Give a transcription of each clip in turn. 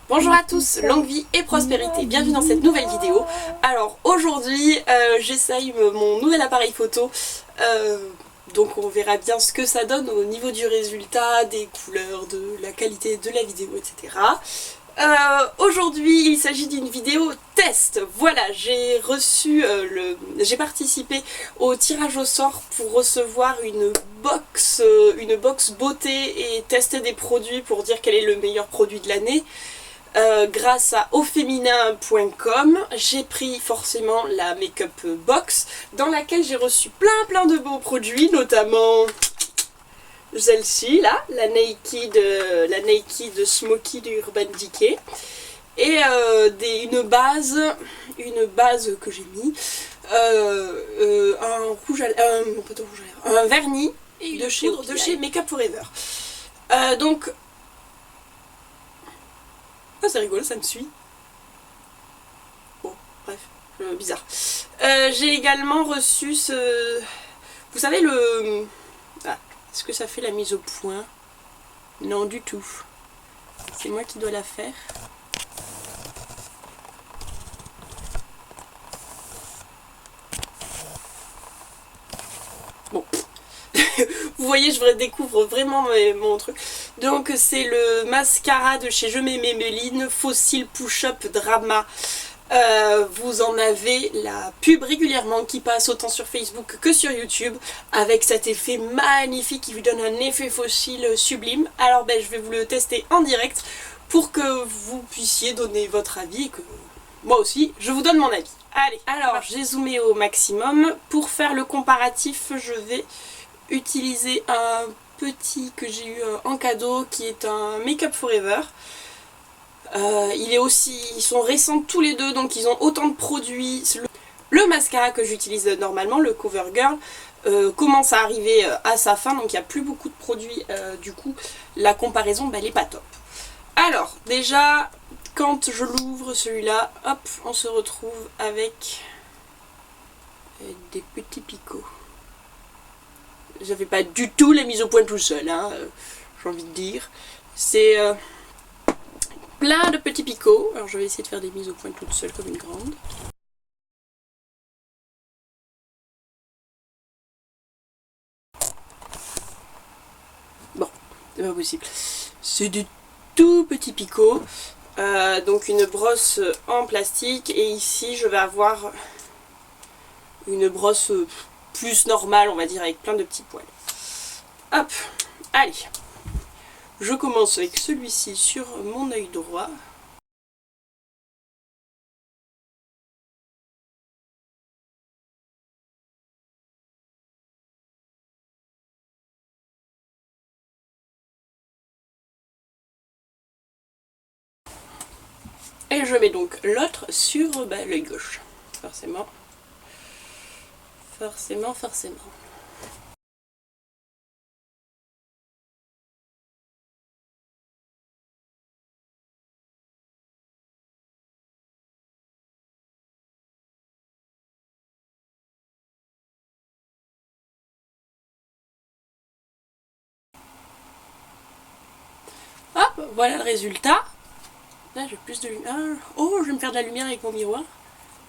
Bonjour à tous, longue vie et prospérité, bienvenue dans cette nouvelle vidéo. Alors aujourd'hui j'essaye mon nouvel appareil photo, donc on verra bien ce que ça donne au niveau du résultat, des couleurs, de la qualité de la vidéo, etc. Aujourd'hui il s'agit d'une vidéo test. Voilà, j'ai participé au tirage au sort pour recevoir une box beauté et tester des produits pour dire quel est le meilleur produit de l'année. Grâce à aufeminin.com, j'ai pris forcément la Make-up Box dans laquelle j'ai reçu plein de beaux produits, notamment celle-ci là, la Naked Smoky de Urban Decay, et une base que j'ai mis, un vernis de chez Make-up Forever. Donc c'est rigolo, ça me suit. Bon, bref, bizarre. J'ai également reçu ce... Vous savez le... Ah, est-ce que ça fait la mise au point? Non, du tout. C'est moi qui dois la faire. Bon. Vous voyez, je redécouvre vraiment mon truc. Donc c'est le mascara de chez Je mets Maybelline, Fossil Push-Up Drama. Vous en avez la pub régulièrement qui passe autant sur Facebook que sur YouTube, avec cet effet magnifique qui vous donne un effet fossile sublime. Alors je vais vous le tester en direct pour que vous puissiez donner votre avis et que moi aussi je vous donne mon avis. Allez, alors j'ai zoomé au maximum. Pour faire le comparatif, je vais utiliser un petit que j'ai eu en cadeau qui est un Make-up Forever. Ils sont récents tous les deux, donc ils ont autant de produits. Le mascara que j'utilise normalement, le CoverGirl, commence à arriver à sa fin, donc il n'y a plus beaucoup de produits, du coup la comparaison elle est pas top. Alors déjà quand je l'ouvre celui-là, hop, on se retrouve avec des petits picots. J'avais pas du tout la mise au point tout seul, hein, j'ai envie de dire. C'est plein de petits picots. Alors je vais essayer de faire des mises au point toute seule comme une grande. Bon, c'est pas possible. C'est des tout petits picots. Donc une brosse en plastique. Et ici je vais avoir une brosse plus normale, on va dire, avec plein de petits poils. Hop, allez. Je commence avec celui-ci sur mon œil droit. Et je mets donc l'autre sur l'œil gauche. Forcément. Forcément. Hop, voilà le résultat. Là j'ai plus de lumière. Oh, je vais me faire de la lumière avec mon miroir.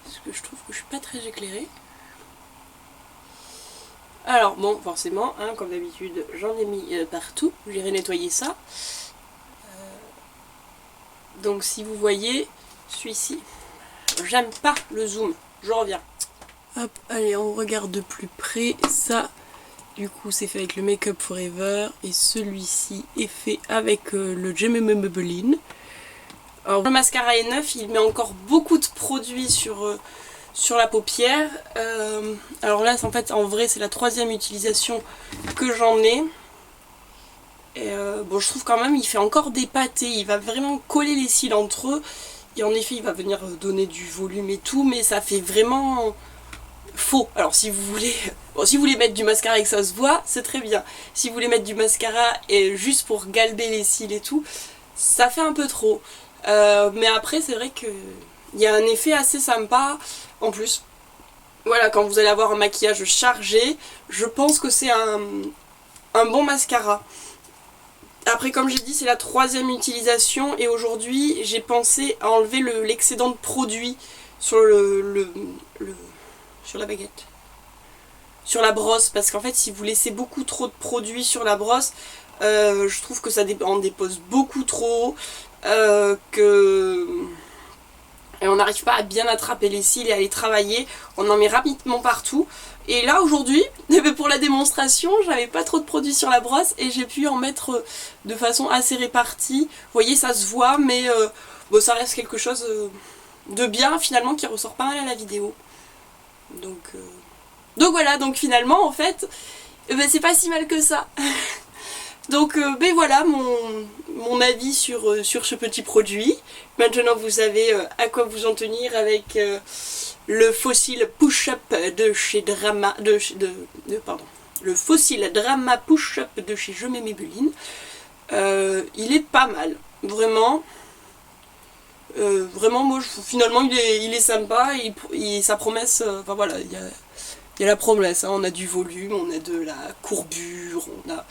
Parce que je trouve que je suis pas très éclairée. Alors bon, forcément, hein, comme d'habitude, j'en ai mis partout. J'irai nettoyer ça. Donc si vous voyez, celui-ci, j'aime pas le zoom. Je reviens. Hop, allez, on regarde de plus près. Ça, du coup, c'est fait avec le Make-up Forever. Et celui-ci est fait avec le Je mets Maybelline. Alors, le mascara est neuf, il met encore beaucoup de produits sur la paupière. Alors là, en fait, en vrai, c'est la 3e utilisation que j'en ai. Et bon, je trouve quand même, il fait encore des pâtés. Il va vraiment coller les cils entre eux. Et en effet, il va venir donner du volume et tout, mais ça fait vraiment faux. Alors si vous voulez mettre du mascara et que ça se voit, c'est très bien. Si vous voulez mettre du mascara et juste pour galber les cils et tout, ça fait un peu trop. Mais après, c'est vrai que il y a un effet assez sympa. En plus, voilà, quand vous allez avoir un maquillage chargé, je pense que c'est un bon mascara. après comme j'ai dit c'est la 3e utilisation et aujourd'hui j'ai pensé à enlever l'excédent de produit sur sur la baguette. Sur la brosse, parce qu'en fait si vous laissez beaucoup trop de produits sur la brosse, je trouve que ça en dépose beaucoup trop, et on n'arrive pas à bien attraper les cils et à les travailler, on en met rapidement partout. Et là aujourd'hui, pour la démonstration, j'avais pas trop de produits sur la brosse et j'ai pu en mettre de façon assez répartie. Vous voyez, ça se voit, mais bon, ça reste quelque chose de bien finalement qui ressort pas mal à la vidéo. Donc voilà, donc finalement en fait, c'est pas si mal que ça. Donc voilà mon avis sur ce petit produit. Maintenant vous savez à quoi vous en tenir avec le Fossil Push-Up de chez Drama, le Fossil Drama Push-Up de chez Je mets mes bulines. Il est pas mal, vraiment. Vraiment moi finalement il est sympa et sa promesse, enfin voilà, il y a la promesse, hein, on a du volume, on a de la courbure, on a...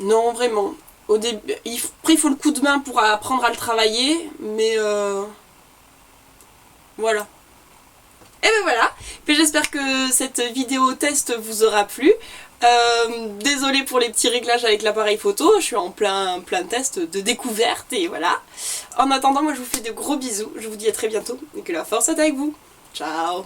Non, vraiment. Au début, après, il faut le coup de main pour apprendre à le travailler, mais voilà. Et ben voilà. J'espère que cette vidéo test vous aura plu. Désolée pour les petits réglages avec l'appareil photo, je suis en plein test de découverte et voilà. En attendant, moi je vous fais de gros bisous, je vous dis à très bientôt et que la force soit avec vous. Ciao.